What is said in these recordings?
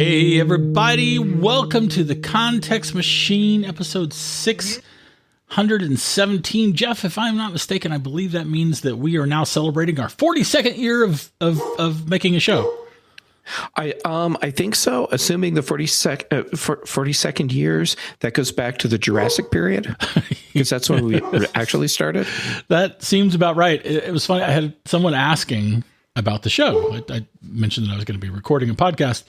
Hey, everybody. Welcome to the Context Machine, episode 617. Jeff, if I'm not mistaken, I believe that means that we are now celebrating our 42nd year of making a show. I think so. Assuming the 42nd years, that goes back to the Jurassic period, because that's when we actually started. That seems about right. It was funny. I had someone asking about the show. I mentioned that I was going to be recording a podcast,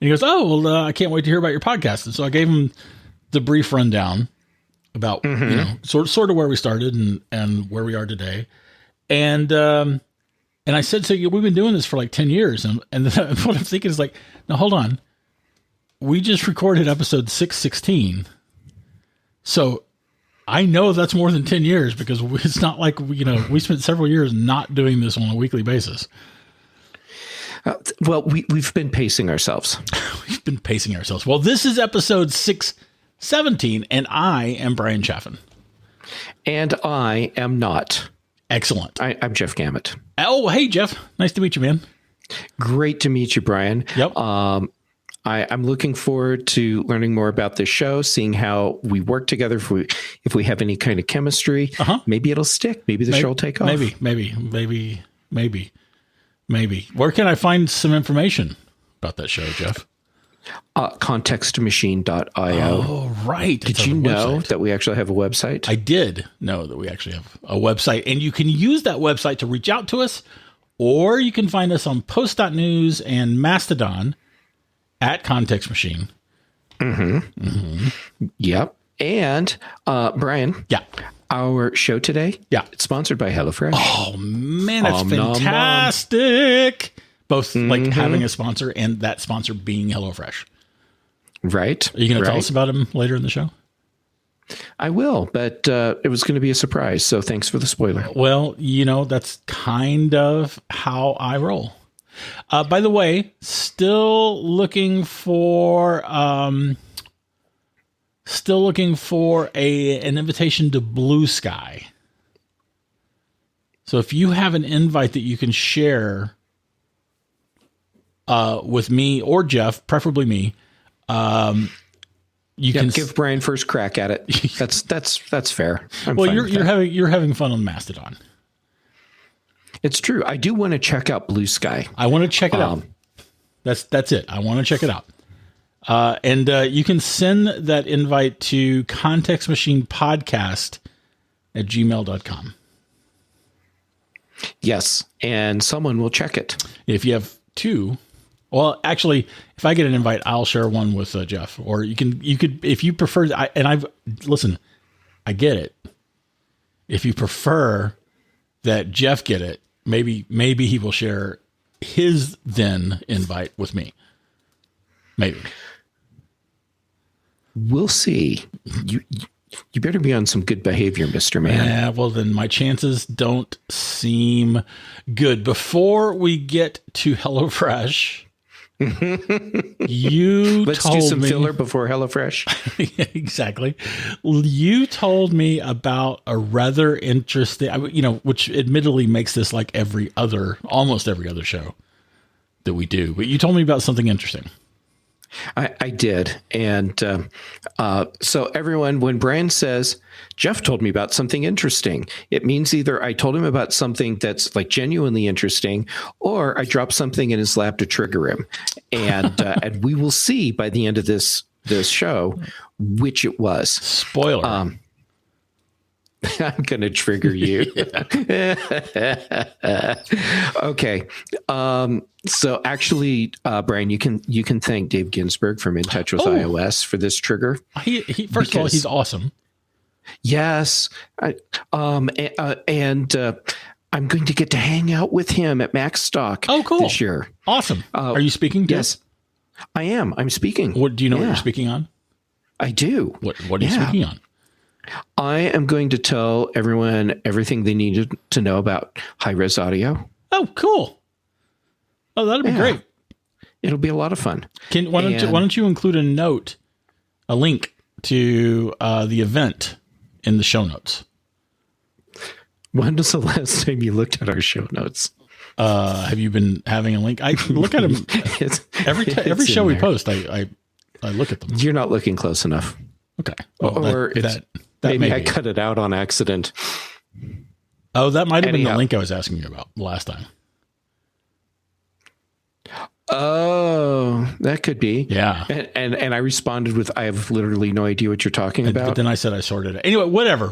and he goes, "Oh, well, I can't wait to hear about your podcast." And so I gave him the brief rundown about sort of where we started and where we are today, and I said, "So we've been doing this for like 10 years," and then what I'm thinking is like, "Now hold on, we just recorded episode 616, so." I know that's more than 10 years because it's not like, we spent several years not doing this on a weekly basis. Well, we've been pacing ourselves. We've been pacing ourselves. Well, this is episode 617, and I am Bryan Chaffin. And I am not. Excellent. I'm Jeff Gamet. Oh, hey, Jeff. Nice to meet you, man. Great to meet you, Bryan. Yep. I'm looking forward to learning more about this show, seeing how we work together. If we have any kind of chemistry, maybe it'll stick. Maybe the show will take off. Maybe. Where can I find some information about that show, Jeff? Contextmachine.io. Oh, right. Did you know that we actually have a website? I did know that we actually have a website, and you can use that website to reach out to us, or you can find us on Post.News and Mastodon. At Context Machine. Yep. And Bryan. Yeah. Our show today. Yeah. It's sponsored by HelloFresh. Oh man, that's fantastic. Both like having a sponsor and that sponsor being HelloFresh. Right. Are you going to tell us about him later in the show? I will, but it was going to be a surprise. So thanks for the spoiler. Well, that's kind of how I roll. By the way, still looking for an invitation to Blue Sky. So if you have an invite that you can share with me or Jeff, preferably me, you can give Bryan first crack at it. That's fair. Well, you're having fun on Mastodon. It's true. I do want to check out Blue Sky. I want to check it out. That's it. I want to check it out. And you can send that invite to contextmachinepodcast@gmail.com. Yes. And someone will check it. If you have two, well, actually, if I get an invite, I'll share one with Jeff, or you could, if you prefer, I get it. If you prefer that Jeff get it, maybe he will share his then invite with me. Maybe. We'll see. You better be on some good behavior, Mr. Man. Yeah, well then my chances don't seem good. Before we get to HelloFresh, Let's do some filler before HelloFresh. Yeah, exactly. You told me about a rather interesting, which admittedly makes this like almost every other show that we do. But you told me about something interesting. I did. And so everyone, when Bryan says, Jeff told me about something interesting, it means either I told him about something that's like genuinely interesting, or I dropped something in his lap to trigger him. And and we will see by the end of this show which it was. Spoiler. I'm going to trigger you. Okay. So actually, Bryan, you can thank Dave Ginsburg from In Touch with iOS for this trigger. He first of all, he's awesome. Yes. I'm going to get to hang out with him at MacStock. Oh, cool. This year. Awesome. Are you speaking? Yes, I am. I'm speaking. What do you know what you're speaking on? I do. What are you speaking on? I am going to tell everyone everything they needed to know about high-res audio. Oh, cool. Oh, that'll be great. It'll be a lot of fun. Why don't you include a link to the event in the show notes? When was the last time you looked at our show notes? Have you been having a link? I look at them every show we post. I look at them. You're not looking close enough. Okay. Well, or that maybe I cut it out on accident. Oh, that might have been the link I was asking you about the last time. Oh, that could be. Yeah. And I responded with, I have literally no idea what you're talking about. But then I said I sorted it. Anyway, whatever.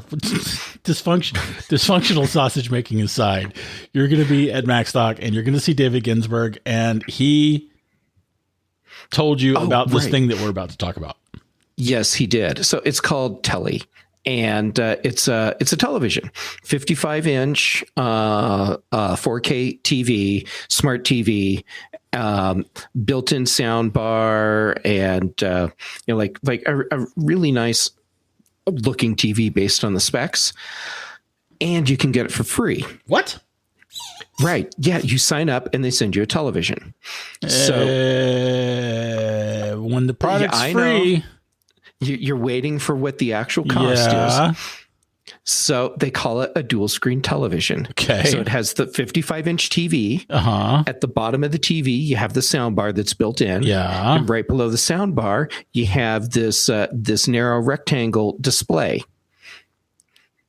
Dysfunctional sausage making aside, you're going to be at MacStock and you're going to see David Ginsburg, and he told you about this thing that we're about to talk about. Yes, he did. So it's called Telly. And it's a television, 55-inch 4K TV, smart TV, built-in sound bar, and like a really nice looking TV based on the specs. And you can get it for free. What? Right. Yeah. You sign up and they send you a television. So when the product's free. You're waiting for what the actual cost is. So they call it a dual screen television. Okay. So it has the 55-inch TV. At the bottom of the TV, you have the sound bar that's built in. Yeah. And right below the sound bar, you have this narrow rectangle display.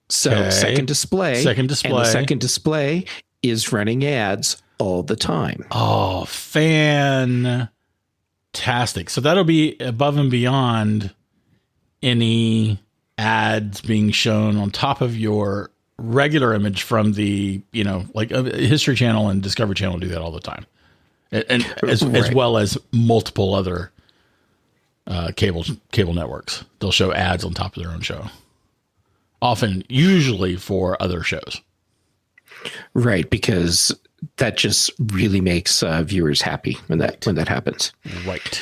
So second display. And the second display is running ads all the time. Oh, fantastic. So that'll be above and beyond any ads being shown on top of your regular image from the, like History Channel and Discovery Channel do that all the time. And as well as multiple other cable networks. They'll show ads on top of their own show. Usually for other shows. Right, because that just really makes viewers happy when that happens. Right.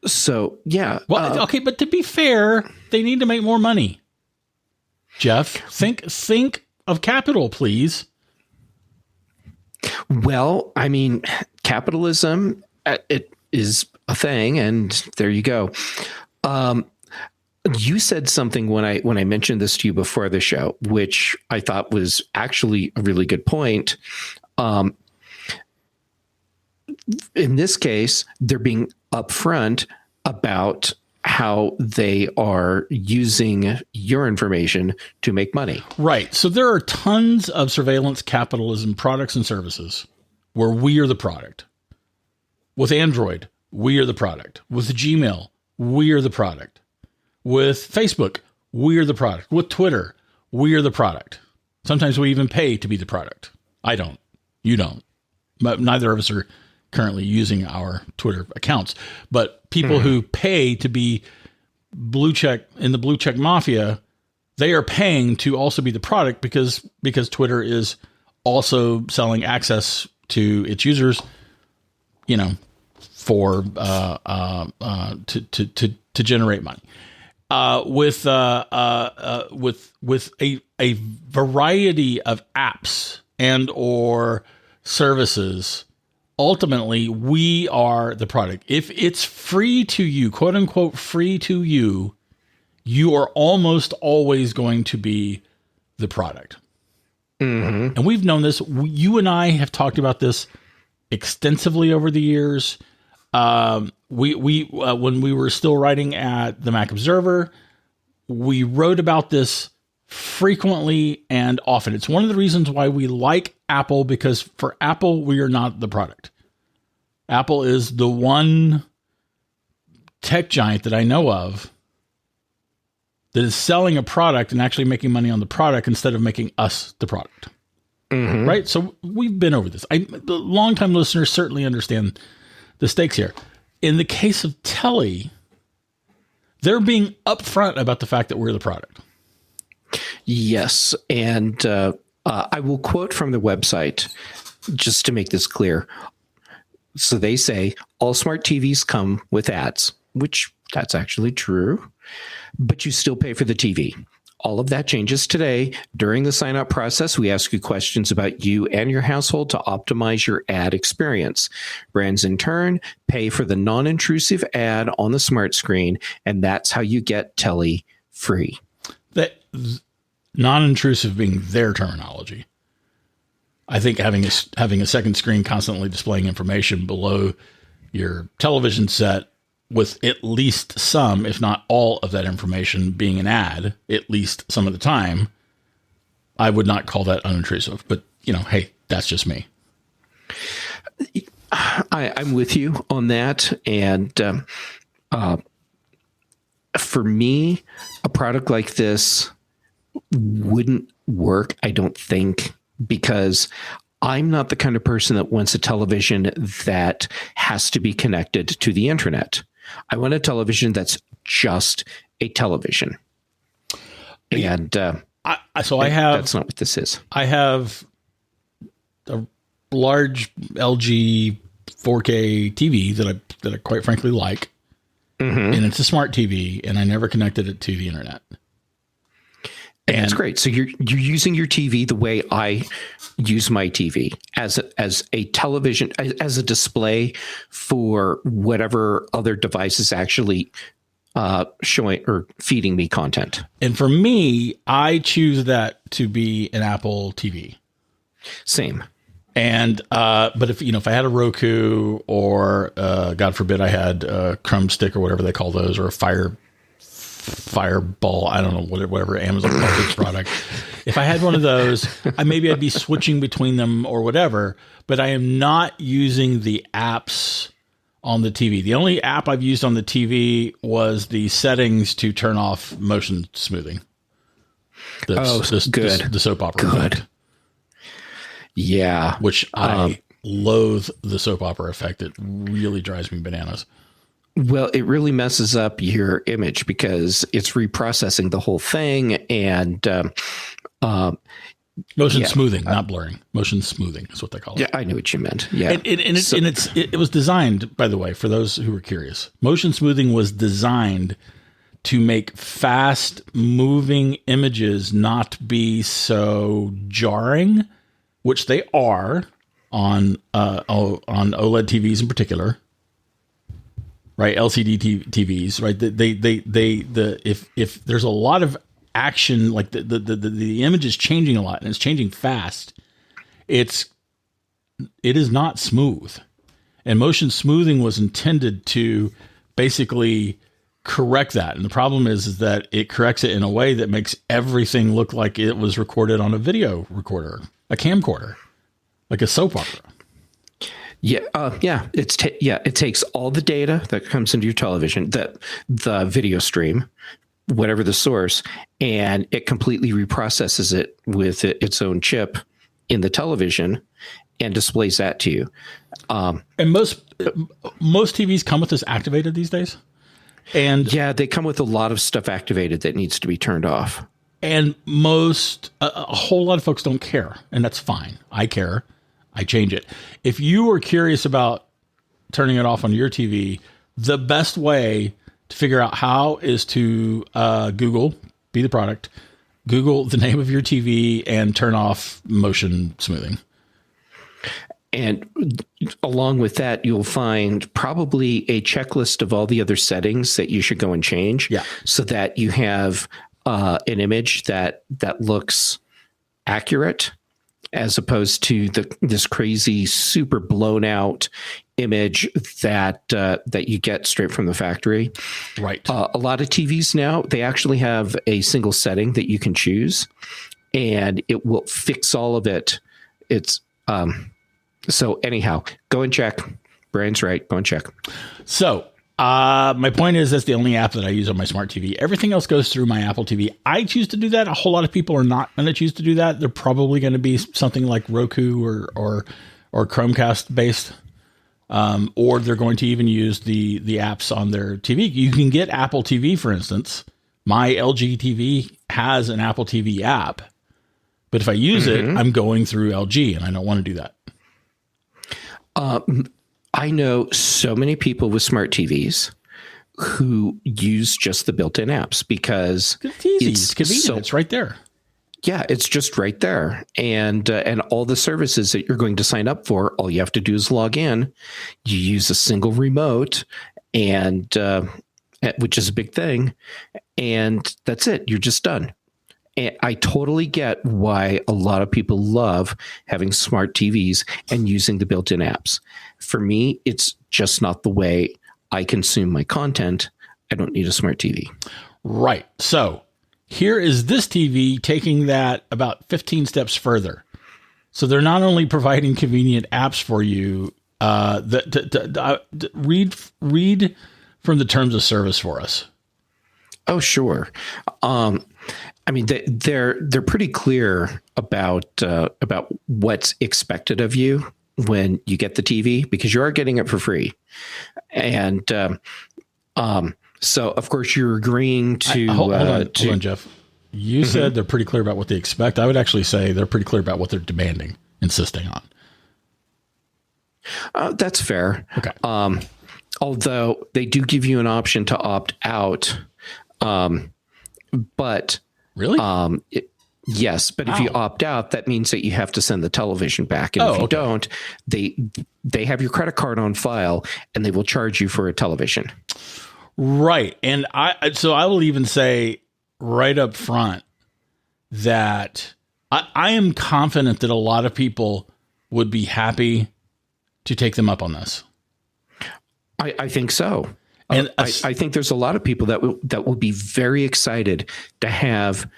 So, yeah. Well, okay, but to be fair, they need to make more money. Jeff, think of capital, please. Well, I mean, capitalism, it is a thing, and there you go. You said something when I mentioned this to you before the show, which I thought was actually a really good point. In this case, they're being upfront about how they are using your information to make money. Right. So there are tons of surveillance capitalism products and services where we are the product. With Android, we are the product. With Gmail, we are the product. With Facebook, we are the product. With Twitter, we are the product. Sometimes we even pay to be the product. I don't. You don't. But neither of us are currently using our Twitter accounts. But people who pay to be blue check in the blue check mafia, they are paying to also be the product because Twitter is also selling access to its users, for to generate money. With a variety of apps and or services, ultimately we are the product. If it's free to you, quote unquote free to you, you are almost always going to be the product. Mm-hmm. And we've known this. You and I have talked about this extensively over the years. We when we were still writing at the Mac Observer, we wrote about this frequently and often. It's one of the reasons why we like Apple, because for Apple, we are not the product. Apple is the one tech giant that I know of that is selling a product and actually making money on the product instead of making us the product. Mm-hmm. Right? So we've been over this. The longtime listeners certainly understand the stakes here. In the case of Telly, they're being upfront about the fact that we're the product. Yes. And I will quote from the website just to make this clear. So they say all smart TVs come with ads, which that's actually true, but you still pay for the TV. All of that changes today. During the sign-up process, we ask you questions about you and your household to optimize your ad experience. Brands, in turn, pay for the non-intrusive ad on the smart screen, and that's how you get Telly free. That non-intrusive being their terminology. I think having a second screen constantly displaying information below your television set with at least some, if not all of that information being an ad, at least some of the time, I would not call that unintrusive. But, hey, that's just me. I'm with you on that. And for me, a product like this wouldn't work, I don't think, because I'm not the kind of person that wants a television that has to be connected to the internet. I want a television that's just a television. And that's not what this is. I have a large LG 4K TV that I quite frankly like. Mm-hmm. And it's a smart TV, and I never connected it to the internet. And that's great. So you're using your TV the way I use my TV, as a television, as a display for whatever other device is actually showing or feeding me content. And for me, I choose that to be an Apple TV. Same. And but if I had a Roku or God forbid I had a Chrome Stick or whatever they call those, or a Fireball, I don't know, whatever Amazon calls its product. If I had one of those, I'd be switching between them or whatever, but I am not using the apps on the TV. The only app I've used on the TV was the settings to turn off motion smoothing. Good. The soap opera. Good. Effect. Yeah. Which I loathe the soap opera effect. It really drives me bananas. Well, it really messes up your image because it's reprocessing the whole thing, and motion smoothing, not blurring. Motion smoothing is what they call it. Yeah, I knew what you meant. Yeah, it was designed, by the way, for those who were curious. Motion smoothing was designed to make fast moving images not be so jarring, which they are on OLED TVs in particular. Right, LCD TVs, right? If there's a lot of action, like the image is changing a lot and it's changing fast, it is not smooth. And motion smoothing was intended to basically correct that. And the problem is that it corrects it in a way that makes everything look like it was recorded on a video recorder, a camcorder, like a soap opera. Yeah. It takes all the data that comes into your television, the video stream, whatever the source, and it completely reprocesses it with its own chip in the television and displays that to you. And most TVs come with this activated these days. And yeah, they come with a lot of stuff activated that needs to be turned off. And a whole lot of folks don't care, and that's fine. I care. I change it. If you were curious about turning it off on your TV, the best way to figure out how is to Google, be the product, Google the name of your TV and turn off motion smoothing. And along with that, you'll find probably a checklist of all the other settings that you should go and change, so that you have an image that looks accurate, as opposed to this crazy, super blown out image that you get straight from the factory. Right. A lot of TVs now, they actually have a single setting that you can choose, and it will fix all of it. It's so anyhow, go and check. Brian's right. Go and check. So my point is that's the only app that I use on my smart TV. Everything else goes through my Apple TV. I choose to do that. A whole lot of people are not going to choose to do that. They're probably going to be something like Roku or Chromecast based, or they're going to even use the apps on their TV. You can get Apple TV, for instance. My LG TV has an Apple TV app, but if I use it, I'm going through LG, and I don't want to do that. I know so many people with smart TVs who use just the built-in apps because it's easy. It's convenient. It's right there. Yeah, it's just right there. And all the services that you're going to sign up for, all you have to do is log in. You use a single remote, and which is a big thing. And that's it. You're just done. And I totally get why a lot of people love having smart TVs and using the built-in apps. For me, it's just not the way I consume my content. I don't need a smart TV. Right. So here is this TV taking that about 15 steps further. So they're not only providing convenient apps for you, read from the terms of service for us. Oh, sure. I mean, they're pretty clear about what's expected of you when you get the TV, because you are getting it for free. And so, of course, you're agreeing to... Hold on, Jeff. You said they're pretty clear about what they expect. I would actually say they're pretty clear about what they're demanding, insisting on. That's fair. Okay. Although they do give you an option to opt out. But... Really? Yes, but if you opt out, that means that you have to send the television back. And if you don't, they have your credit card on file and they will charge you for a television. Right. And I will even say right up front that I am confident that a lot of people would be happy to take them up on this. I think so. And I think there's a lot of people that will be very excited to have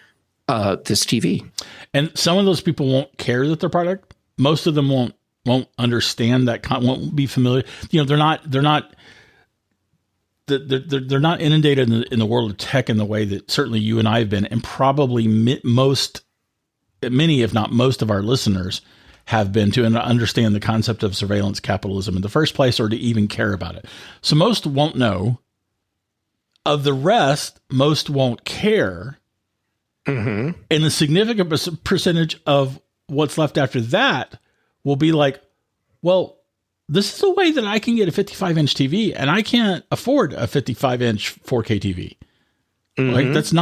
this TV. And some of those people won't care that their product. Most of them won't understand that. Won't be familiar. You know, they're not inundated in the world of tech in the way that certainly you and I have been, and probably many, if not most, of our listeners have been, to understand the concept of surveillance capitalism in the first place, or to even care about it. So most won't know. Of the rest, most won't care. Mm-hmm. And the significant percentage of what's left after that will be like, well, this is a way that I can get a 55-inch TV, and I can't afford a 55-inch 4K TV. Mm-hmm. Like that's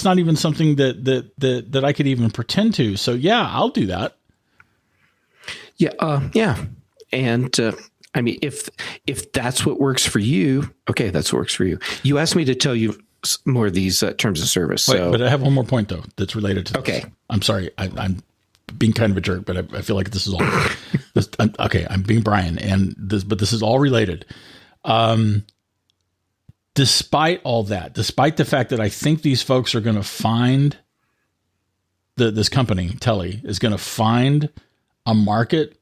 not even something that I could even pretend to. So yeah, I'll do that. Yeah. Yeah. And, I mean, if that's what works for you, okay, that's what works for you. You asked me to tell you more of these terms of service. Wait, but I have one more point though that's related to this. Okay. I'm sorry. I'm being kind of a jerk, but I feel like this is all I'm being Bryan, but this is all related. Despite all that, despite the fact that I think these folks are going to find this company, Telly, is going to find a market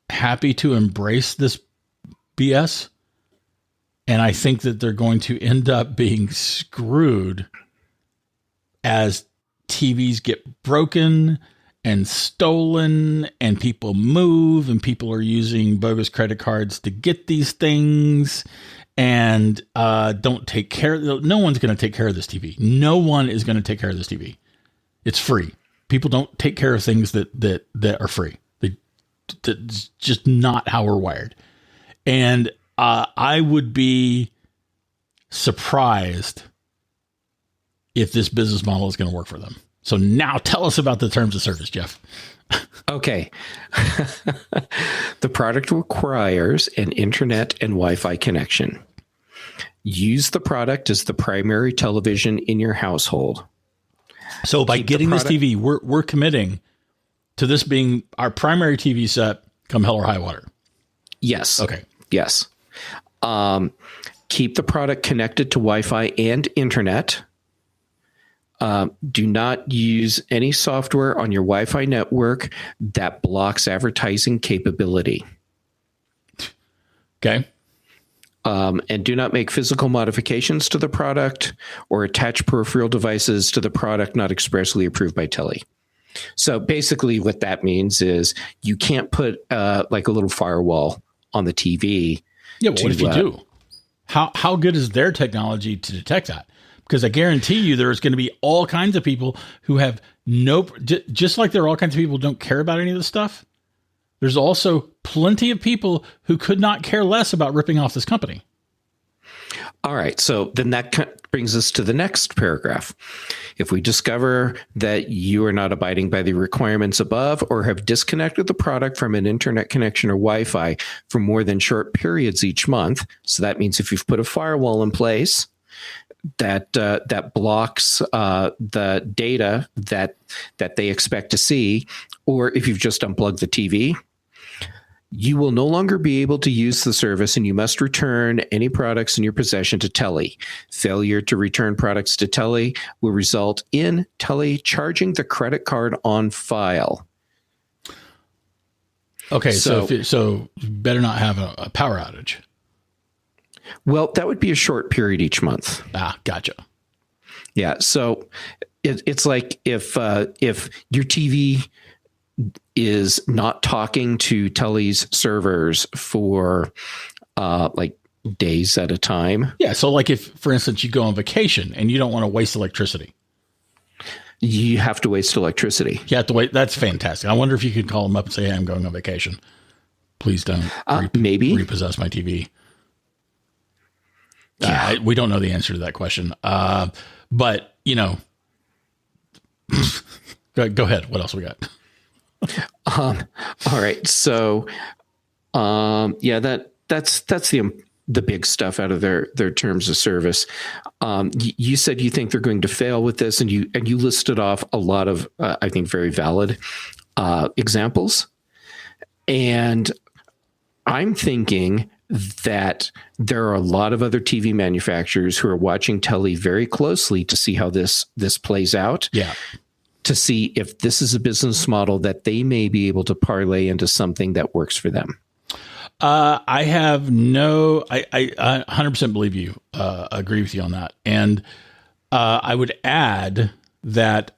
happy to embrace this BS. And I think that they're going to end up being screwed as TVs get broken and stolen and people move and people are using bogus credit cards to get these things and don't take care. No one's going to take care of this TV. No one is going to take care of this TV. It's free. People don't take care of things that are free. That's just not how we're wired. And I would be surprised if this business model is going to work for them. So now tell us about the terms of service, Jeff. Okay. The product requires an internet and Wi-Fi connection. Use the product as the primary television in your household. So by getting this TV, we're committing to this being our primary TV set come hell or high water. Yes. Okay. Yes. Keep the product connected to Wi-Fi and internet. Do not use any software on your Wi-Fi network that blocks advertising capability. Okay. And do not make physical modifications to the product or attach peripheral devices to the product not expressly approved by Telly. So basically what that means is you can't put like a little firewall on the TV. Yeah, but what if you do? How good is their technology to detect that? Because I guarantee you there's going to be all kinds of people who have just like there are all kinds of people who don't care about any of this stuff. There's also plenty of people who could not care less about ripping off this company. All right. So then that brings us to the next paragraph. If we discover that you are not abiding by the requirements above or have disconnected the product from an internet connection or Wi-Fi for more than short periods each month, so that means if you've put a firewall in place, that blocks the data that they expect to see, or if you've just unplugged the TV, you will no longer be able to use the service, and you must return any products in your possession to Telly. Failure to return products to Telly will result in Telly charging the credit card on file. Okay, so you better not have a power outage. Well, that would be a short period each month. Gotcha. Yeah, so it's like if your TV is not talking to Telly's servers for like days at a time. Yeah. So like if, for instance, you go on vacation and you don't want to waste electricity. You have to waste electricity. You have to wait. That's fantastic. I wonder if you could call them up and say, hey, I'm going on vacation. Please don't maybe repossess my TV. Yeah. We don't know the answer to that question. But you know, go ahead. What else we got? All right. So, yeah, that's the big stuff out of their terms of service. You said you think they're going to fail with this, and you listed off a lot of, I think, very valid examples. And I'm thinking that there are a lot of other TV manufacturers who are watching Telly very closely to see how this plays out. Yeah. To see if this is a business model that they may be able to parlay into something that works for them. I 100% believe you, agree with you on that. And I would add that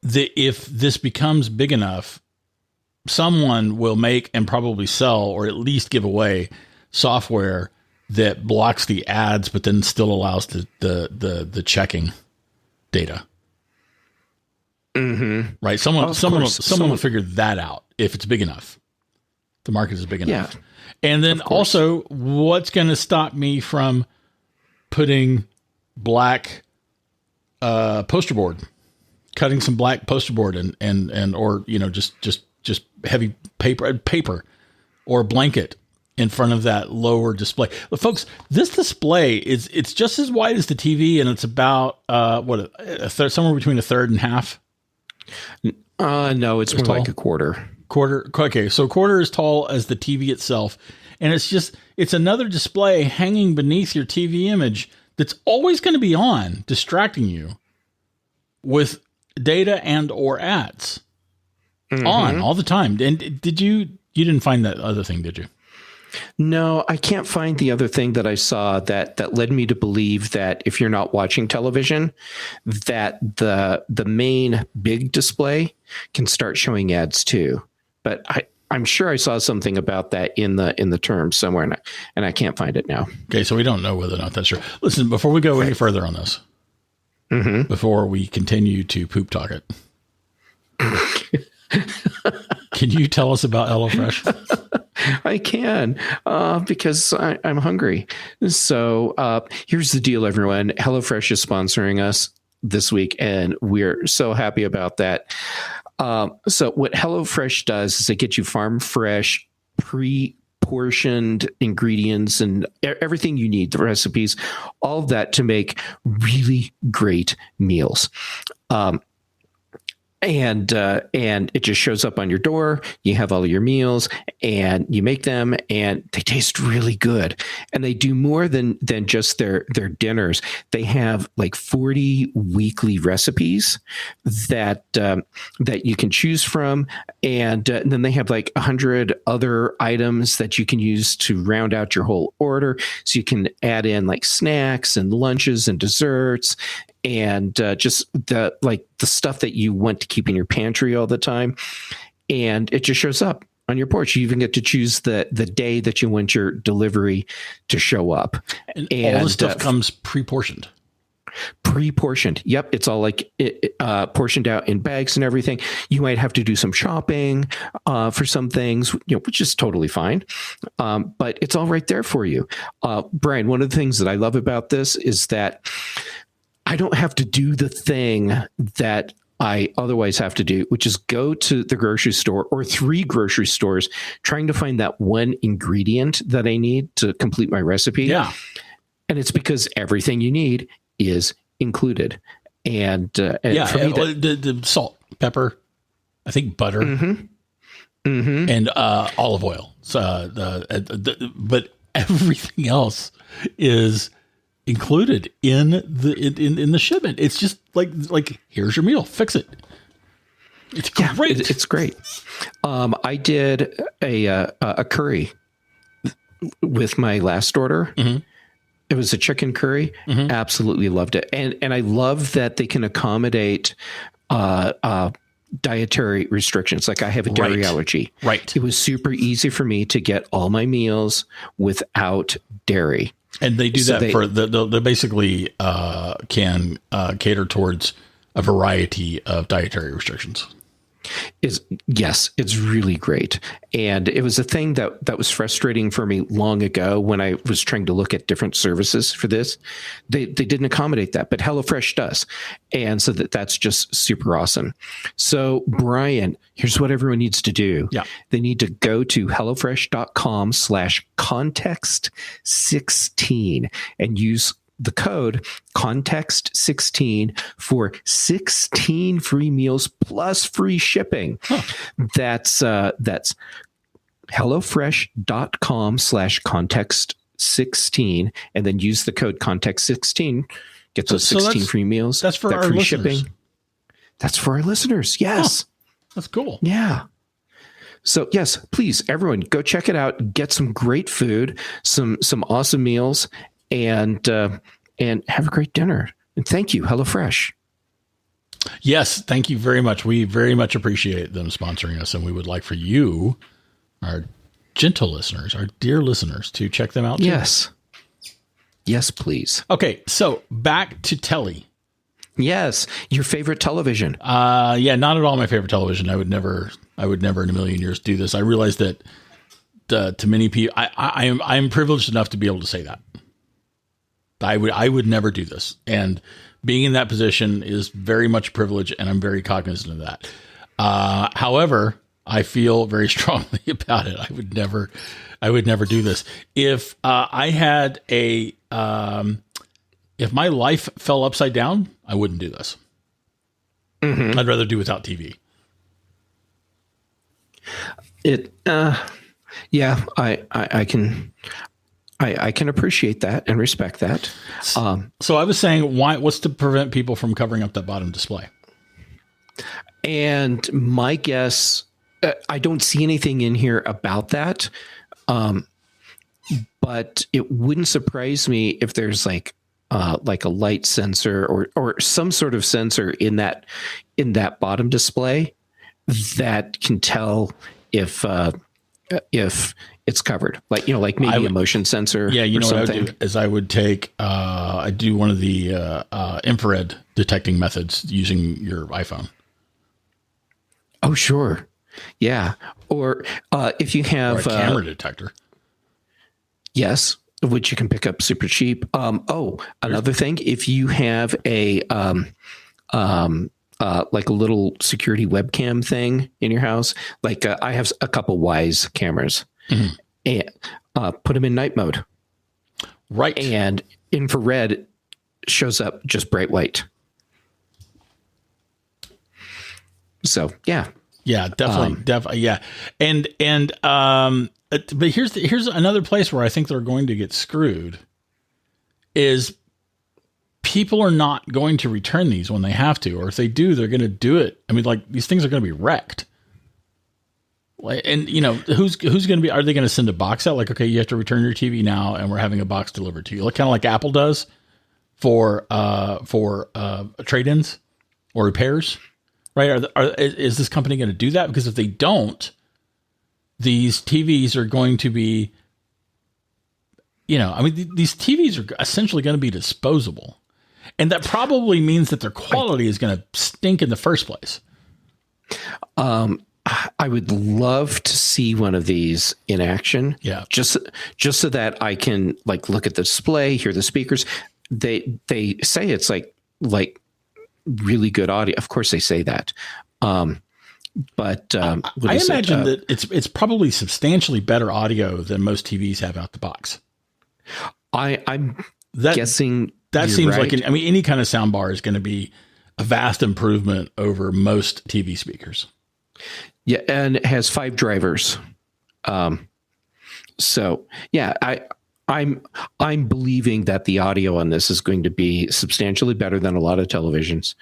if this becomes big enough, someone will make and probably sell or at least give away software that blocks the ads, but then still allows the checking data. Mm-hmm. Right. Someone will figure that out if it's big enough. The market is big enough. Yeah. And then also, what's going to stop me from putting black poster board, cutting some black poster board and or just heavy paper or blanket in front of that lower display. But folks, this display it's just as wide as the TV, and it's about somewhere between a third and half. No, it's more like a quarter. Okay, so a quarter as tall as the TV itself, and it's another display hanging beneath your TV image that's always going to be on, distracting you with data and or ads on all the time. And you didn't find that other thing, did you? No, I can't find the other thing that I saw that led me to believe that if you're not watching television, that the main big display can start showing ads too. But I'm sure I saw something about that in the terms somewhere, and I can't find it now. Okay, so we don't know whether or not that's true. Listen, before we go any further on this, before we continue to poop talk it, can you tell us about HelloFresh? I can, because I'm hungry. So here's the deal, everyone. HelloFresh is sponsoring us this week, and we're so happy about that. So what HelloFresh does is they get you farm fresh, pre-portioned ingredients and everything you need, the recipes, all of that to make really great meals. And it just shows up on your door. You have all of your meals and you make them, and they taste really good. And they do more than just their dinners. They have like 40 weekly recipes that you can choose from. And then they have like 100 other items that you can use to round out your whole order. So you can add in like snacks and lunches and desserts and just the stuff that you want to keep in your pantry all the time. And it just shows up on your porch. You even get to choose the day that you want your delivery to show up. And all the stuff comes pre-portioned. Pre-portioned. Yep. It's all like portioned out in bags and everything. You might have to do some shopping for some things, which is totally fine. But it's all right there for you. Bryan, one of the things that I love about this is that I don't have to do the thing that I otherwise have to do, which is go to the grocery store or 3 grocery stores trying to find that one ingredient that I need to complete my recipe. Yeah. And it's because everything you need is included. And for me, the salt, pepper, I think butter, and olive oil. So but everything else is included in the shipment. It's just like here's your meal, fix it. It's great. Yeah, it's great. I did a curry with my last order. It was a chicken curry. Absolutely loved it. And I love that they can accommodate dietary restrictions. Like I have a dairy allergy. Right. It was super easy for me to get all my meals without dairy. And they do that for they basically can cater towards a variety of dietary restrictions. Yes, it's really great. And it was a thing that was frustrating for me long ago when I was trying to look at different services for this. They didn't accommodate that, but HelloFresh does. And so that's just super awesome. So Bryan, here's what everyone needs to do. Yeah. They need to go to HelloFresh.com/context16 and use the code context16 for 16 free meals plus free shipping. That's HelloFresh.com/context16 and then use the code context16, get those 16 free meals. That's for our free listeners. shipping. That's for our listeners. Yes. That's cool. Yeah. So yes, please, everyone go check it out. Get some great food, some awesome meals, and have a great dinner. And thank you, HelloFresh. Yes, thank you very much. We very much appreciate them sponsoring us, and we would like for you, our gentle listeners, our dear listeners, to check them out too. Yes, please. Okay, so back to Telly. Yes, your favorite television. Yeah, not at all my favorite television. I would never in a million years do this. I realize that to many people, I am privileged enough to be able to say that. I would never do this. And being in that position is very much a privilege, and I'm very cognizant of that. However, I feel very strongly about it. I would never do this. If I had if my life fell upside down, I wouldn't do this. I'd rather do without TV. Yeah, I can appreciate that and respect that. So I was saying, what's to prevent people from covering up that bottom display? And my guess, I don't see anything in here about that. But it wouldn't surprise me if there's like a light sensor or some sort of sensor in that bottom display that can tell if it's covered, like maybe a motion sensor. Yeah, you know something. what I would do is I would take I do one of the infrared detecting methods using your iPhone. Oh, sure, yeah. Or if you have or a camera detector, yes, which you can pick up super cheap. Another thing, if you have a like a little security webcam thing in your house, like I have a couple Wise cameras, and put them in night mode, right? And infrared shows up just bright white. So yeah, definitely, yeah, and but here's another place where I think they're going to get screwed. Is people are not going to return these when they have to, or if they do, they're going to do it. I mean, like these things are going to be wrecked. And who's going to be? Are they going to send a box out? Like, okay, you have to return your TV now, and we're having a box delivered to you, like kind of like Apple does for trade-ins or repairs, right? Is this company going to do that? Because if they don't, these TVs are going to be, these TVs are essentially going to be disposable. And that probably means that their quality is going to stink in the first place. I would love to see one of these in action. Yeah. Just so that I can look at the display, hear the speakers. They say it's like really good audio. Of course, they say that. But I imagine that it's probably substantially better audio than most TVs have out the box. I'm guessing that seems right. like any kind of sound bar is going to be a vast improvement over most TV speakers. Yeah, and it has 5 drivers. So yeah, I'm believing that the audio on this is going to be substantially better than a lot of televisions,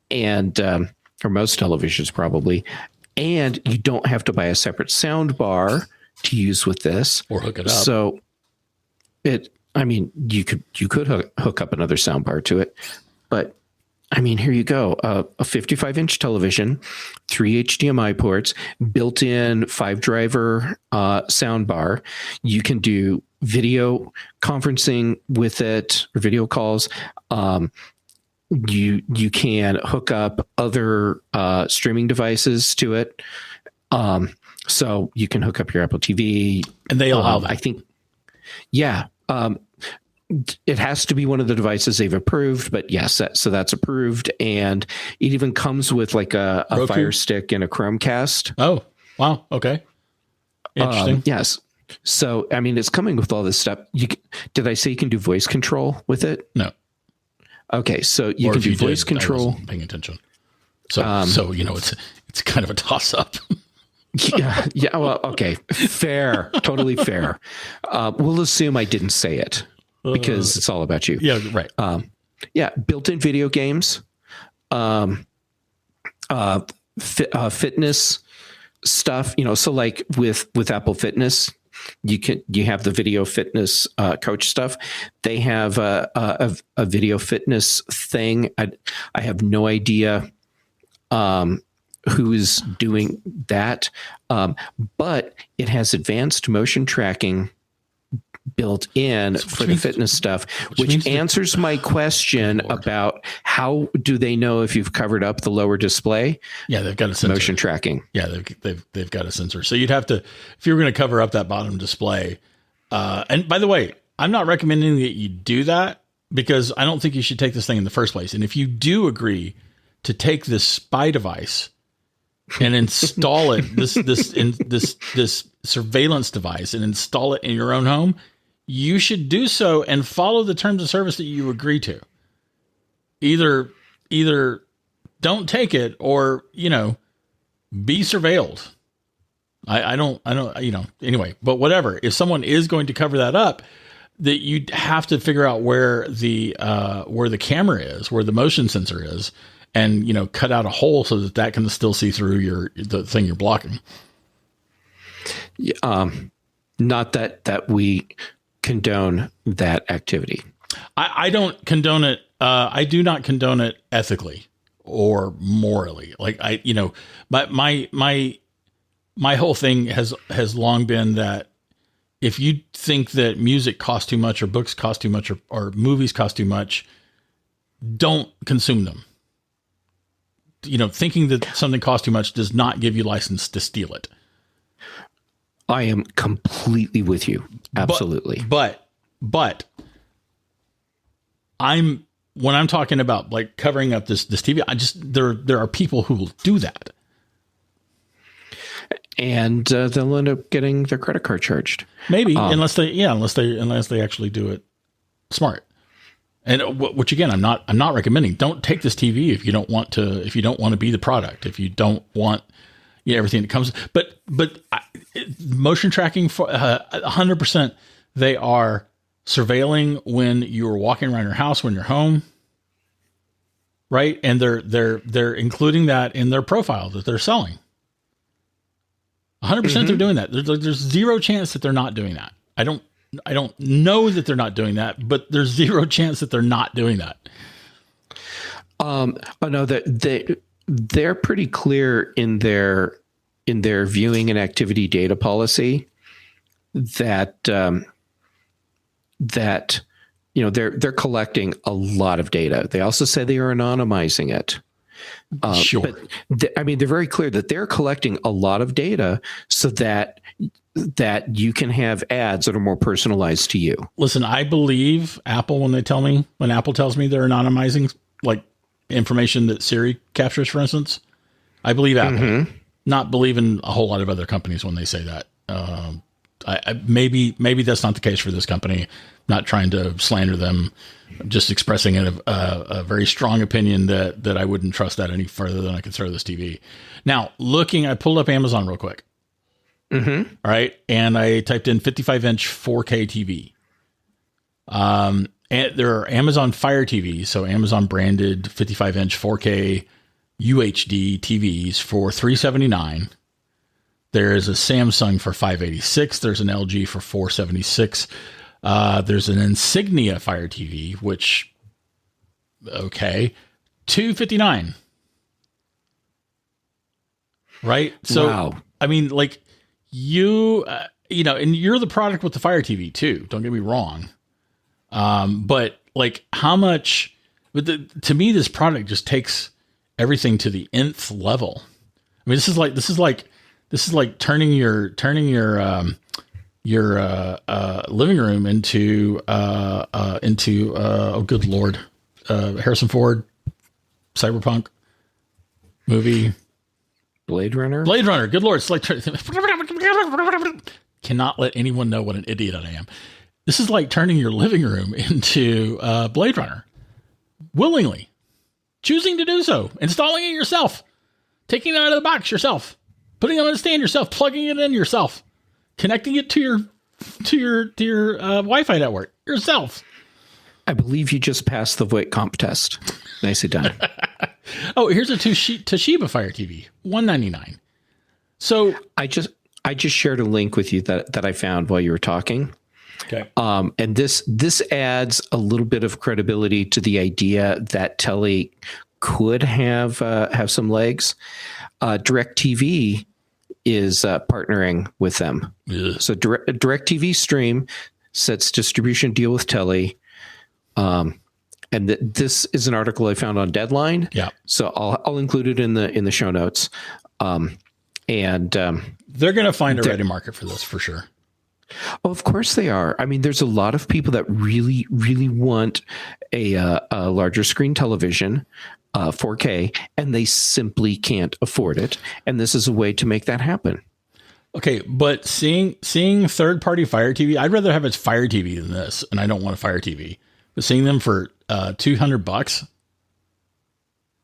and or most televisions probably. And you don't have to buy a separate sound bar to use with this or hook it up. So you could hook up another sound bar to it, but here you go. A 55-inch television, 3 HDMI ports, built-in 5-driver sound bar. You can do video conferencing with it or video calls. You can hook up other streaming devices to it. So you can hook up your Apple TV. And they allow that. I think, yeah. It has to be one of the devices they've approved, but yes, so that's approved. And it even comes with like a Fire Stick and a Chromecast. Oh, wow. Okay. Interesting. Yes. So, it's coming with all this stuff. Did I say you can do voice control with it? No. Okay. So you can do voice control. I wasn't paying attention. So, it's kind of a toss up. Yeah. Yeah. Well, okay. Fair. Totally fair. We'll assume I didn't say it, because it's all about you. Yeah, right. Built-in video games, fitness stuff. So like with Apple Fitness, you have the video fitness coach stuff. They have a video fitness thing. I have no idea who is doing that, but it has advanced motion tracking built in for the fitness stuff, which answers my question about how do they know if you've covered up the lower display? Yeah, they've got a sensor. Motion tracking. Yeah, they've got a sensor. So you'd have to, if you were going to cover up that bottom display. And by the way, I'm not recommending that you do that, because I don't think you should take this thing in the first place. And if you do agree to take this spy device and install it, this surveillance device, and install it in your own home, you should do so and follow the terms of service that you agree to. Either don't take it, or, be surveilled. I don't, anyway, but whatever. If someone is going to cover that up, that you have to figure out where the camera is, where the motion sensor is, and, cut out a hole so that can still see through the thing you're blocking. Not that we condone that activity. I don't condone it. I do not condone it ethically or morally. Like my whole thing has long been that if you think that music costs too much, or books cost too much, or movies cost too much, don't consume them. Thinking that something costs too much does not give you license to steal it. I am completely with you. Absolutely. But when I'm talking about like covering up this TV, there are people who will do that. And they'll end up getting their credit card charged. Maybe, unless they actually do it smart. And which again, I'm not recommending. Don't take this TV if you don't want to be the product, if you don't want everything that comes. But motion tracking for 100%, they are surveilling when you're walking around your house, when you're home, right? And they're including that in their profile that they're selling. 100% they're doing that. There's zero chance that they're not doing that. I don't know that they're not doing that, but there's zero chance that they're not doing that. No, they're pretty clear in their viewing and activity data policy that they're collecting a lot of data. They also say they are anonymizing it. Sure. But they're very clear that they're collecting a lot of data so that you can have ads that are more personalized to you. Listen, I believe Apple when Apple tells me they're anonymizing, like information that Siri captures, for instance. I believe Apple, not believe in a whole lot of other companies when they say that. Maybe that's not the case for this company. Not trying to slander them, just expressing a very strong opinion that I wouldn't trust that any further than I could throw this TV. Now, I pulled up Amazon real quick. All right, and I typed in 55-inch 4K TV. And there are Amazon Fire TVs, so Amazon branded 55-inch 4K UHD TVs for $379. There is a Samsung for $586. There's an LG for $476. There's an Insignia Fire TV, which, okay, $259. Right? So, wow. I mean, like, and you're the product with the Fire TV too. Don't get me wrong. But like, how much? To me, this product just takes everything to the nth level. I mean, this is like turning your living room into oh good Lord, Harrison Ford cyberpunk movie. Blade Runner. Good Lord. It's like, cannot let anyone know what an idiot I am. This is like turning your living room into Blade Runner. Willingly. Choosing to do so. Installing it yourself. Taking it out of the box yourself. Putting it on a stand yourself. Plugging it in yourself. Connecting it to your Wi-Fi network yourself. I believe you just passed the VoIP comp test. Nicely done. Oh, here's a Toshiba Fire TV, $199. So I just shared a link with you that I found while you were talking. Okay. And this adds a little bit of credibility to the idea that Telly could have some legs. DirecTV is partnering with them. Ugh. So DirecTV Stream sets distribution deal with Telly. And this is an article I found on Deadline. Yeah. So I'll include it in the show notes. They're going to find a ready market for this for sure. Oh, of course they are. I mean, there's a lot of people that really, really want a larger screen television, 4K, and they simply can't afford it. And this is a way to make that happen. Okay, but seeing third-party Fire TV, I'd rather have a Fire TV than this, and I don't want a Fire TV. But seeing them for $200,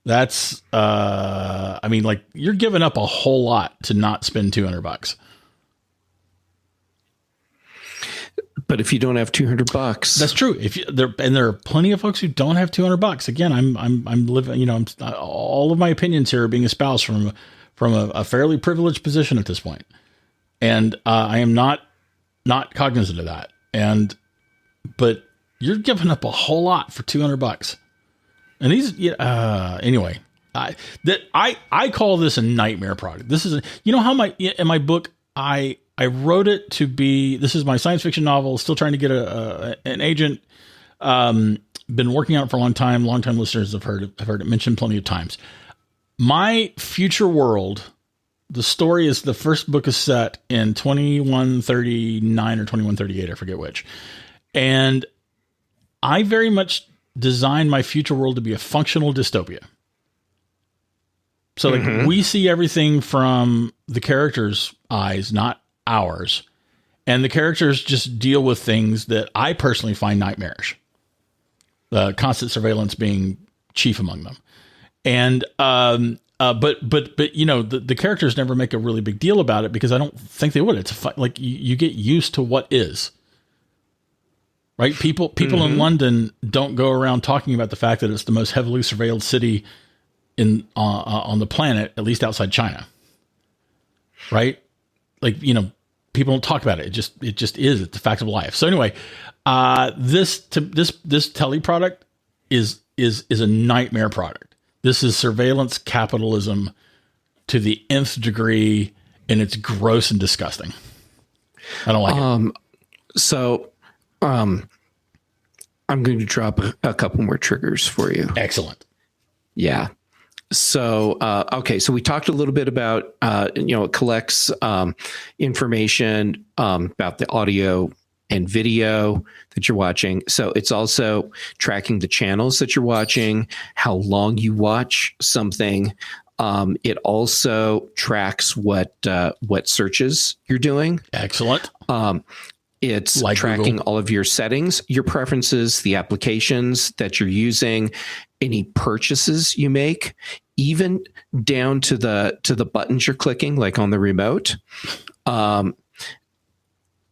that's I mean, like, you're giving up a whole lot to not spend $200. But if you don't have $200, that's true. There are plenty of folks who don't have $200. Again, I'm living. All of my opinions here are being espoused from a fairly privileged position at this point, and I am not cognizant of that. But you're giving up a whole lot for $200. And these, anyway, I call this a nightmare product. This is how in my book I wrote it to be. This is my science fiction novel. Still trying to get an agent. Been working on it for a long time. Long-time listeners have heard it mentioned plenty of times. My future world. The story is the first book is set in 2139 or 2138. I forget which. And I very much designed my future world to be a functional dystopia. So like we see everything from the characters' eyes, not ours. And the characters just deal with things that I personally find nightmarish. The constant surveillance being chief among them. And but the characters never make a really big deal about it because I don't think they would. It's like you get used to what is. Right? People in London don't go around talking about the fact that it's the most heavily surveilled city on the planet, at least outside China. Right? Like, people don't talk about it. It just is. It's the fact of life. So anyway, this Telly product is a nightmare product. This is surveillance capitalism to the nth degree, and it's gross and disgusting. I don't like it. So I'm going to drop a couple more triggers for you. Excellent. Yeah. So, okay. So we talked a little bit about, it collects information about the audio and video that you're watching. So it's also tracking the channels that you're watching, how long you watch something. It also tracks what searches you're doing. Excellent. It's Like tracking Google. all of your settings, your preferences, the applications that you're using, any purchases you make, even down to the buttons you're clicking, like on the remote.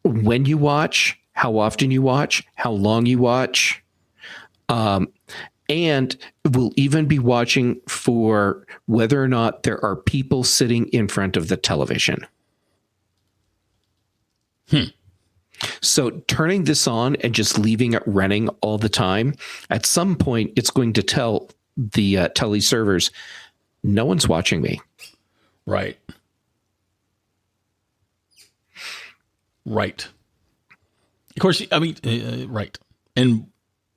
When you watch, how often you watch, how long you watch, and we'll even be watching for whether or not there are people sitting in front of the television. So turning this on and just leaving it running all the time, at some point, it's going to tell the Telly servers, no one's watching me. Right. Right. Of course, I mean, right. And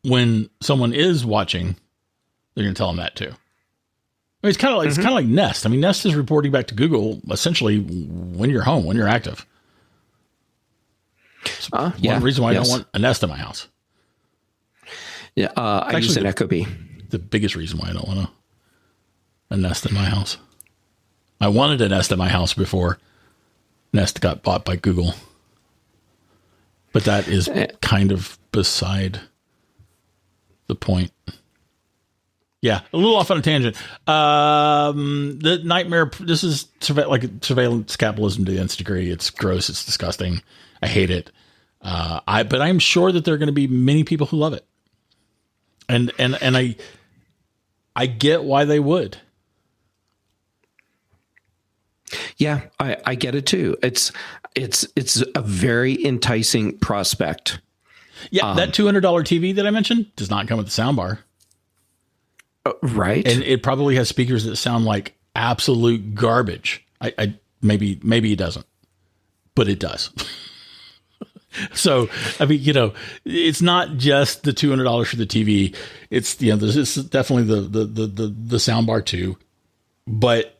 when someone is watching, they're going to tell them that too. I mean, it's kind of like Nest. I mean, Nest is reporting back to Google essentially when you're home, when you're active. One reason why I don't want a Nest in my house. Yeah, I use an Echo Bee. The biggest reason why I don't want a Nest in my house. I wanted a Nest in my house before Nest got bought by Google. But that is kind of beside the point. Yeah, a little off on a tangent. The nightmare, this is like surveillance capitalism to the nth degree. It's gross. It's disgusting. I hate it. But I'm sure that there are going to be many people who love it. And I get why they would. Yeah, I get it too. It's a very enticing prospect. Yeah, that $200 TV that I mentioned does not come with the soundbar. Right. And it probably has speakers that sound like absolute garbage. I maybe it doesn't, but it does. So, I mean, it's not just the $200 for the TV. It's, this is definitely the soundbar too, but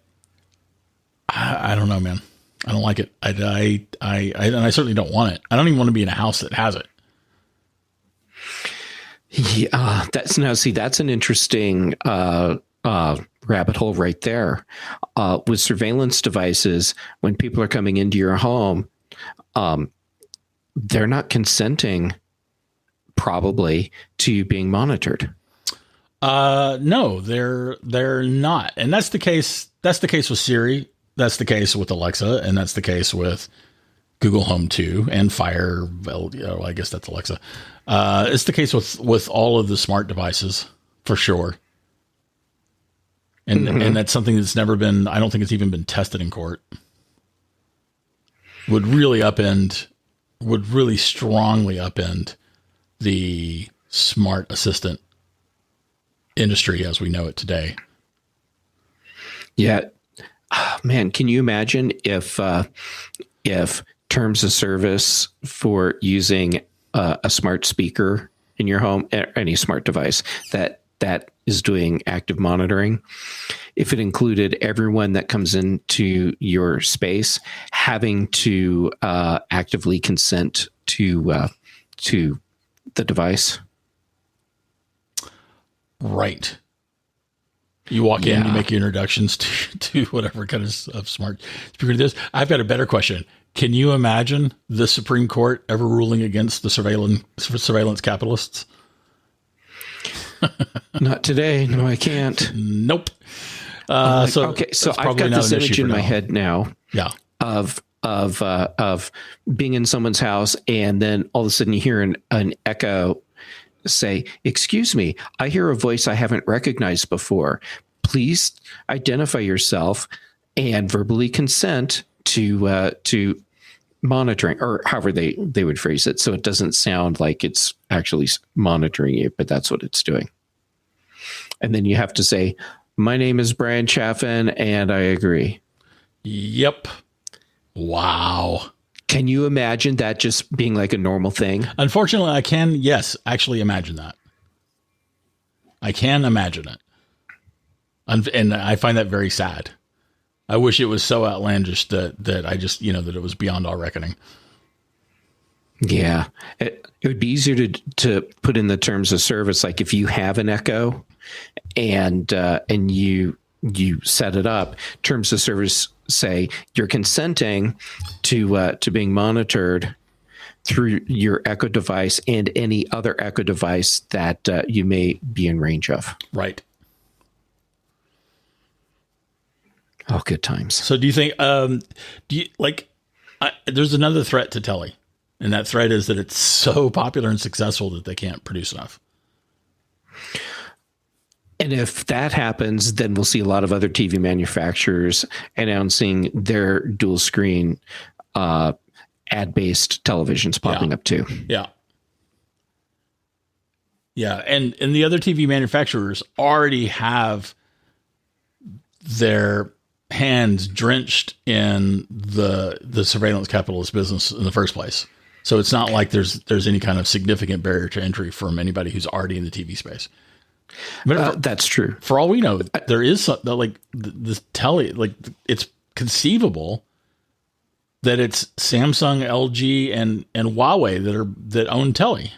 I don't know, man. I don't like it. And I certainly don't want it. I don't even want to be in a house that has it. Yeah, that's an interesting rabbit hole right there. With surveillance devices, when people are coming into your home, they're not consenting probably to you being monitored. No, they're not. And that's the case. That's the case with Siri. That's the case with Alexa. And that's the case with Google Home 2 and Fire. Well, I guess that's Alexa. It's the case with all of the smart devices for sure. And and that's something that's never been, I don't think it's even been tested in court. Would really strongly upend the smart assistant industry as we know it today. Yeah. Man, can you imagine if terms of service for using a smart speaker in your home, any smart device that is doing active monitoring, if it included everyone that comes into your space having to actively consent to the device? Right. You walk in, you make your introductions to whatever kind of smart speaker it is. I've got a better question. Can you imagine the Supreme Court ever ruling against the surveillance capitalists? Not today. No, I can't. Nope. So I've got this image in my head now. Yeah. Of being in someone's house, and then all of a sudden you hear an echo say, "Excuse me, I hear a voice I haven't recognized before. Please identify yourself and verbally consent to monitoring," or however they would phrase it, so it doesn't sound like it's actually monitoring you, but that's what it's doing. And then you have to say, "My name is Bryan Chaffin, and I agree." Yep. Wow. Can you imagine that just being like a normal thing? Unfortunately, I can, yes, actually imagine that. I can imagine it. And I find that very sad. I wish it was so outlandish that I just, that it was beyond all reckoning. Yeah, it would be easier to put in the terms of service. Like if you have an Echo and you set it up, terms of service say you're consenting to being monitored through your Echo device and any other Echo device that you may be in range of. Right. Oh, good times. So do you think, there's another threat to Telly, and that threat is that it's so popular and successful that they can't produce enough. And if that happens, then we'll see a lot of other TV manufacturers announcing their dual screen ad-based televisions popping up too. Yeah. Yeah. And the other TV manufacturers already have their hands drenched in the surveillance capitalist business in the first place. So it's not like there's any kind of significant barrier to entry from anybody who's already in the TV space. That's true. For all we know, there is like this Telly, like it's conceivable that it's Samsung, LG, and Huawei that own Telly.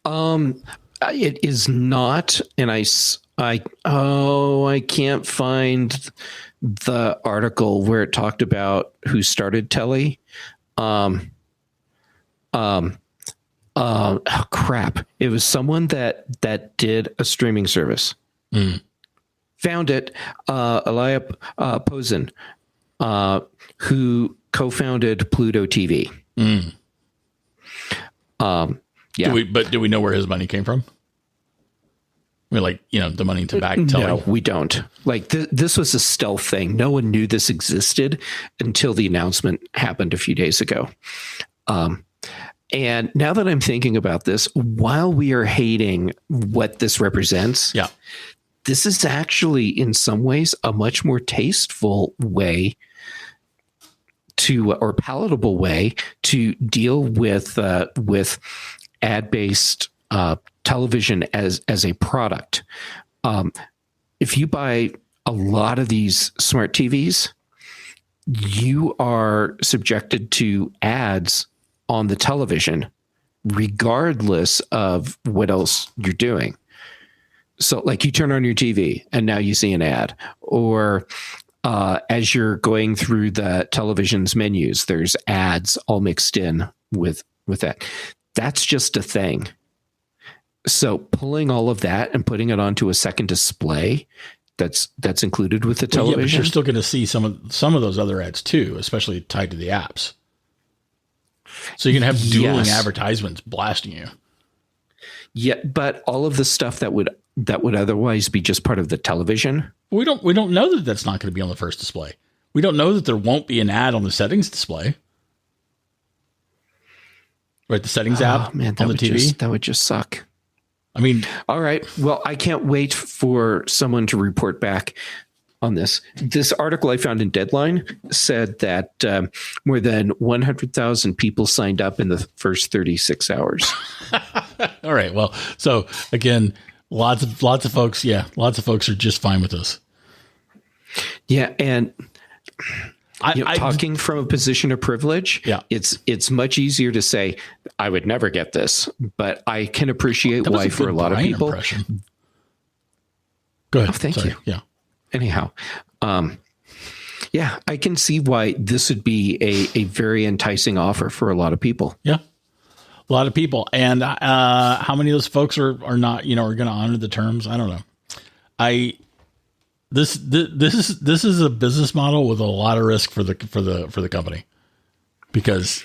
It is not, and I can't find the article where it talked about who started Telly. Oh crap! It was someone that did a streaming service. Found it, Elia Posen, who co-founded Pluto TV. Yeah. Do we know where his money came from? I mean, the money to back Telly. No, we don't. Like this was a stealth thing. No one knew this existed until the announcement happened a few days ago. And now that I'm thinking about this, while we are hating what this represents, this is actually in some ways a much more tasteful way or palatable way to deal with ad-based television as a product. If you buy a lot of these smart TVs, you are subjected to ads on the television, regardless of what else you're doing. So like you turn on your TV and now you see an ad, or as you're going through the television's menus, there's ads all mixed in with that. That's just a thing. So pulling all of that and putting it onto a second display that's included with the television. Yeah, but you're still going to see some of those other ads too, especially tied to the apps. So you can have dueling advertisements blasting you. Yeah, but all of the stuff that would otherwise be just part of the television. We don't know that that's not going to be on the first display. We don't know that there won't be an ad on the settings display. Right, the settings app on the TV. That would just suck. I mean, all right. Well, I can't wait for someone to report back on this. This article I found in Deadline said that more than 100,000 people signed up in the first 36 hours. All right. Well, so again, lots of folks. Yeah, lots of folks are just fine with this. Yeah, and talking from a position of privilege, it's much easier to say I would never get this, but I can appreciate why for a lot of people. Impression. Go ahead. Oh, thank you. Yeah. Anyhow, I can see why this would be a very enticing offer for a lot of people. Yeah, a lot of people. And how many of those folks are not, are going to honor the terms? I don't know. This is a business model with a lot of risk for the company, because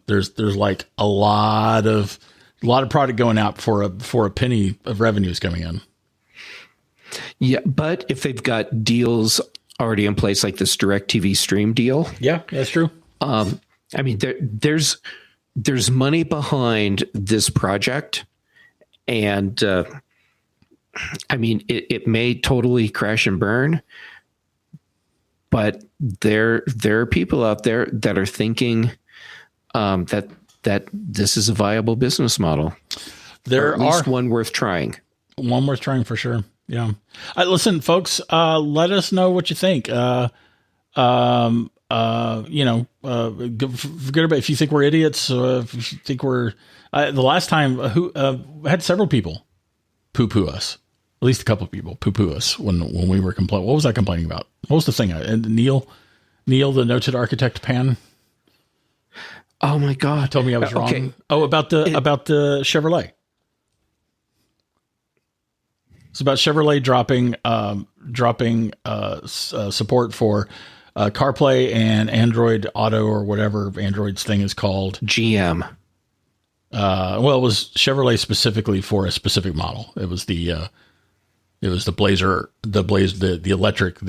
there's like a lot of product going out for a penny of revenues coming in. Yeah, but if they've got deals already in place, like this DirecTV Stream deal, yeah, that's true. I mean, there's money behind this project, and I mean, it may totally crash and burn, but there are people out there that are thinking that this is a viable business model. There or at least one worth trying. One worth trying for sure. Yeah. Listen, folks, let us know what you think. forget about if you think we're idiots, if you think we're, the last time had several people poo-poo us, at least a couple of people poo-poo us when we were complaining. What was I complaining about? What was the thing? Neil, the noted architect Pan. Oh my God. Told me I was wrong. Oh, about the Chevrolet. It's about Chevrolet dropping support for CarPlay and Android Auto, or whatever Android's thing is called. GM. Well, it was Chevrolet specifically for a specific model. It was the Blazer, the electric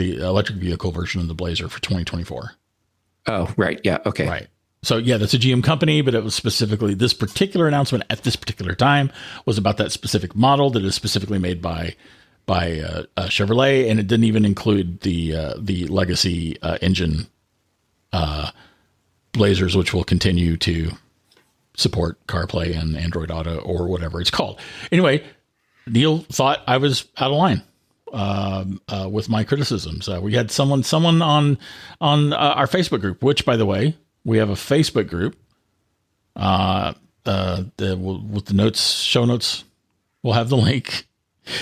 vehicle version of the Blazer for 2024. Oh, right. Yeah. Okay. Right. So yeah, that's a GM company, but it was specifically, this particular announcement at this particular time was about that specific model that is specifically made by Chevrolet, and it didn't even include the legacy engine Blazers, which will continue to support CarPlay and Android Auto, or whatever it's called. Anyway, Neil thought I was out of line with my criticisms. We had someone on our Facebook group, which, by the way, we have a Facebook group. With the notes, show notes, we'll have the link.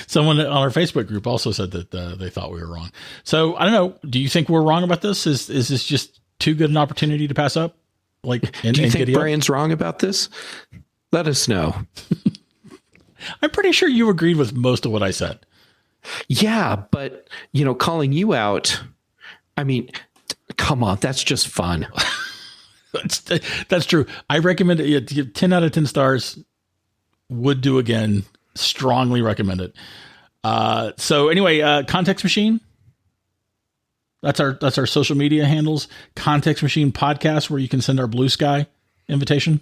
Someone on our Facebook group also said that they thought we were wrong. So I don't know. Do you think we're wrong about this? Is this just too good an opportunity to pass up? Do you think Brian's wrong about this? Let us know. I'm pretty sure you agreed with most of what I said. Yeah, but calling you out, I mean, come on, that's just fun. That's true. I recommend it. 10 out of 10 stars. Would do again. Strongly recommend it. So anyway, Context Machine. That's our social media handles. Context Machine Podcast, where you can send our Blue Sky invitation.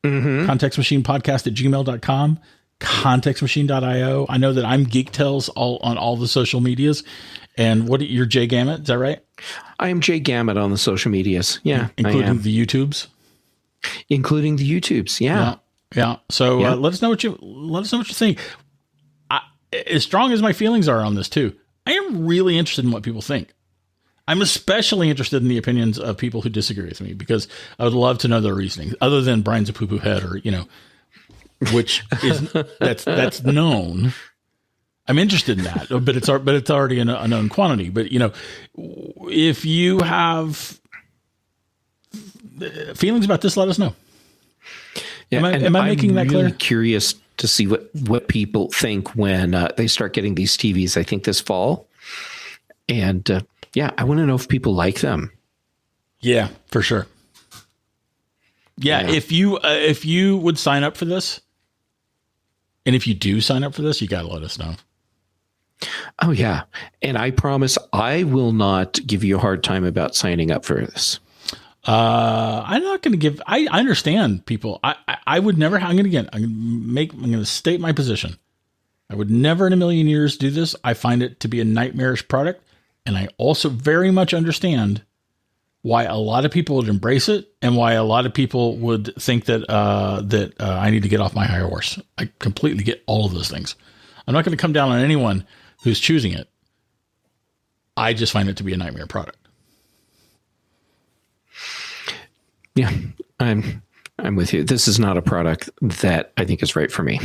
Mm-hmm. contextmachinepodcast@gmail.com. contextmachine.io. I know that I'm Geek Tales on all the social medias. And you're Jay Gamet, is that right? I am Jay Gamet on the social medias. Yeah. Including the YouTubes. Including the YouTubes. Yeah. Yeah. So let us know what you think. As strong as my feelings are on this too, I am really interested in what people think. I'm especially interested in the opinions of people who disagree with me, because I would love to know their reasoning, other than Brian's a poo-poo head, or which is that's known. I'm interested in that, but it's already a known quantity. But if you have feelings about this, let us know. Yeah, am I making that clear? I'm really curious to see what people think when they start getting these TVs. I think this fall, and I want to know if people like them. Yeah, for sure. Yeah. If you would sign up for this, and if you do sign up for this, you got to let us know. Oh, yeah. And I promise I will not give you a hard time about signing up for this. I'm not going to give, I understand people. I would never, I'm going to state my position. I would never in a million years do this. I find it to be a nightmarish product. And I also very much understand why a lot of people would embrace it, and why a lot of people would think that I need to get off my high horse. I completely get all of those things. I'm not going to come down on anyone who's choosing it. I just find it to be a nightmare product. Yeah, I'm with you. This is not a product that I think is right for me.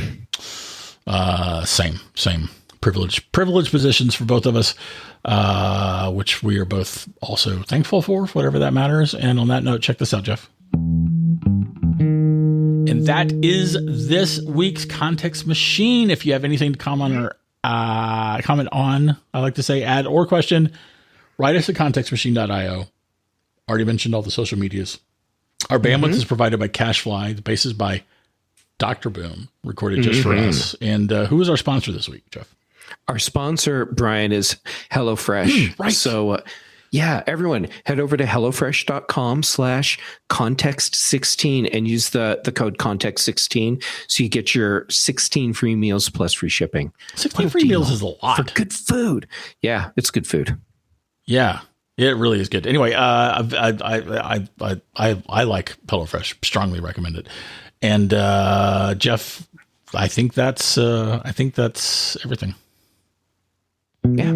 Same privileged positions for both of us, which we are both also thankful for, whatever that matters. And on that note, check this out, Jeff. And that is this week's Context Machine. If you have anything to comment on, I like to say, add or question, write us at contextmachine.io. Already mentioned all the social medias. Our bandwidth is provided by CashFly. The bass is by Dr. Boom, recorded just for us. And who is our sponsor this week, Jeff? Our sponsor, Bryan, is HelloFresh. Right. So, everyone head over to HelloFresh.com/context16 and use the code context16 so you get your 16 free meals plus free shipping. 16 free meals is a lot. For good food. Yeah, it's good food. Yeah, it really is good. Anyway, I like HelloFresh. Strongly recommend it. And Jeff, I think that's everything. Yeah.